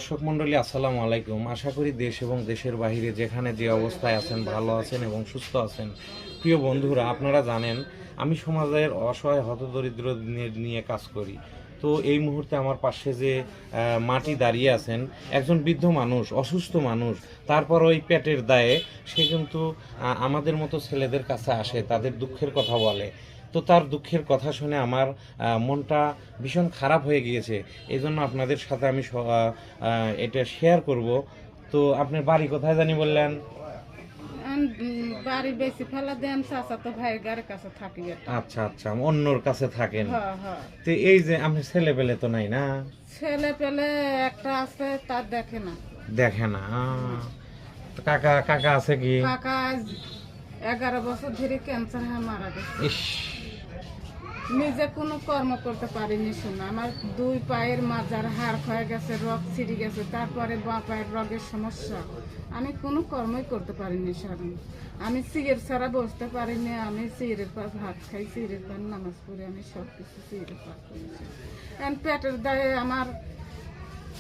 দর্শক মণ্ডলী আসসালামু আলাইকুম। আশা করি দেশ এবং দেশের বাইরে যেখানে যে অবস্থায় আছেন ভালো আছেন এবং সুস্থ আছেন। প্রিয় বন্ধুরা, আপনারা জানেন আমি সমাজের অসহায় হতদরিদ্র নিয়ে কাজ করি। তো এই মুহূর্তে আমার পাশে যে মাটি দাঁড়িয়ে আছেন, একজন বৃদ্ধ মানুষ, অসুস্থ মানুষ, তারপর ওই পেটের দায়ে সে কিন্তু আমাদের মতো ছেলেদের কাছে আসে, তাদের দুঃখের কথা বলে। তো তার দুঃখের কথা শুনে আমার মনটা ভীষণ খারাপ হয়ে গিয়েছে। এই জন্য আপনাদের সাথে আমি এটা শেয়ার করব। তো আপনার বাড়ি কোথায় জানি বললেন? বাড়ি বেশি ফেলা দেন চাচা তো ভাই গারের কাছে থাকি। আচ্ছা আচ্ছা, অন্যর কাছে থাকেন। হ্যাঁ হ্যাঁ। তো এই যে আপনি ছেলে পেলে তো নাই না? ছেলে পেলে একটা আছে, তার দেখে না। দেখে না? তো কাকা কাকা আছে কি? কাকা 11 বছর ধরে ক্যান্সার হয়ে মারা গেছে। ইস, নিজে কোনো কর্ম করতে পারিনি। শোনা, আমার 2 পায়ের মাজার হাড় ক্ষয়ে গেছে, রগ ছিঁড়ে গেছে, তারপরে বাঁ পায়ের রগের সমস্যা। আমি কোনো কর্মই করতে পারিনি সারান। আমি সিগারেট ছাড়া বসতে পারিনি। আমি সিগারেট পর ভাত খাই, সিগারেট পর নামাজ পড়ি, আমি সব কিছু সিগারেট পর করেছি। কারণ পেটের দায়ে আমার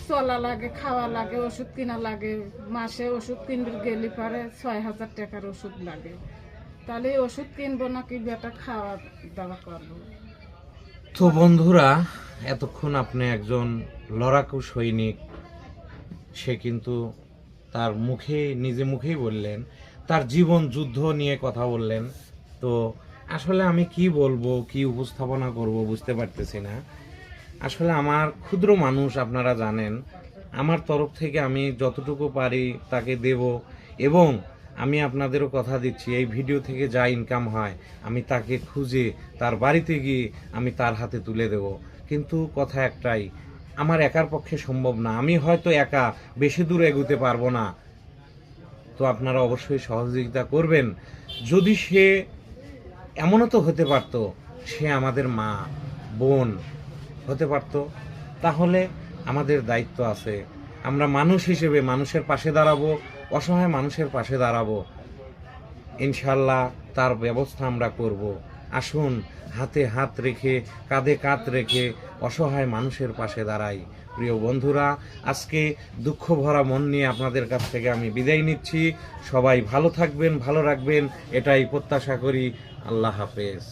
চলা লাগে, খাওয়া লাগে, ওষুধ কিনা লাগে। মাসে ওষুধ কিনতে গেলে পারে 6,000 টাকার ওষুধ লাগে। তাহলে ওষুধ কিনবো নাকি বেটা খাওয়া দাওয়া করবো? তো বন্ধুরা, এতক্ষণ আপনি একজন লড়াকু সৈনিক, সে কিন্তু তার নিজে মুখেই বললেন, তার জীবন যুদ্ধ নিয়ে কথা বললেন। তো আসলে আমি কি বলবো, কি উপস্থাপনা করব বুঝতে পারতেছি না। আসলে আমার ক্ষুদ্র মানুষ, আপনারা জানেন, আমার তরফ থেকে আমি যতটুকু পারি তাকে দেব, এবং আমি আপনাদেরও কথা দিচ্ছি, এই ভিডিও থেকে যা ইনকাম হয় আমি তাকে খুঁজে তার বাড়িতে গিয়ে আমি তার হাতে তুলে দেব। কিন্তু কথা একটাই, আমার একার পক্ষে সম্ভব না। আমি হয়তো একা বেশি দূর এগোতে পারবো না। তো আপনারা অবশ্যই সহযোগিতা করবেন। যদি সে এমনও তো হতে পারতো, সে আমাদের মা বোন হতে পারতো, তাহলে আমাদের দায়িত্ব আছে। আমরা মানুষ হিসেবে মানুষের পাশে দাঁড়াবো, অসহায় মানুষের পাশে দাঁড়াবো। ইনশাল্লাহ তার ব্যবস্থা আমরা করব। আসুন হাতে হাত রেখে, কাঁধে কাঁধ রেখে অসহায় মানুষের পাশে দাঁড়াই। প্রিয় বন্ধুরা, আজকে দুঃখ ভরা মন নিয়ে আপনাদের কাছ থেকে আমি বিদায় নিচ্ছি। সবাই ভালো থাকবেন, ভালো রাখবেন, এটাই প্রত্যাশা করি। আল্লাহ হাফেজ।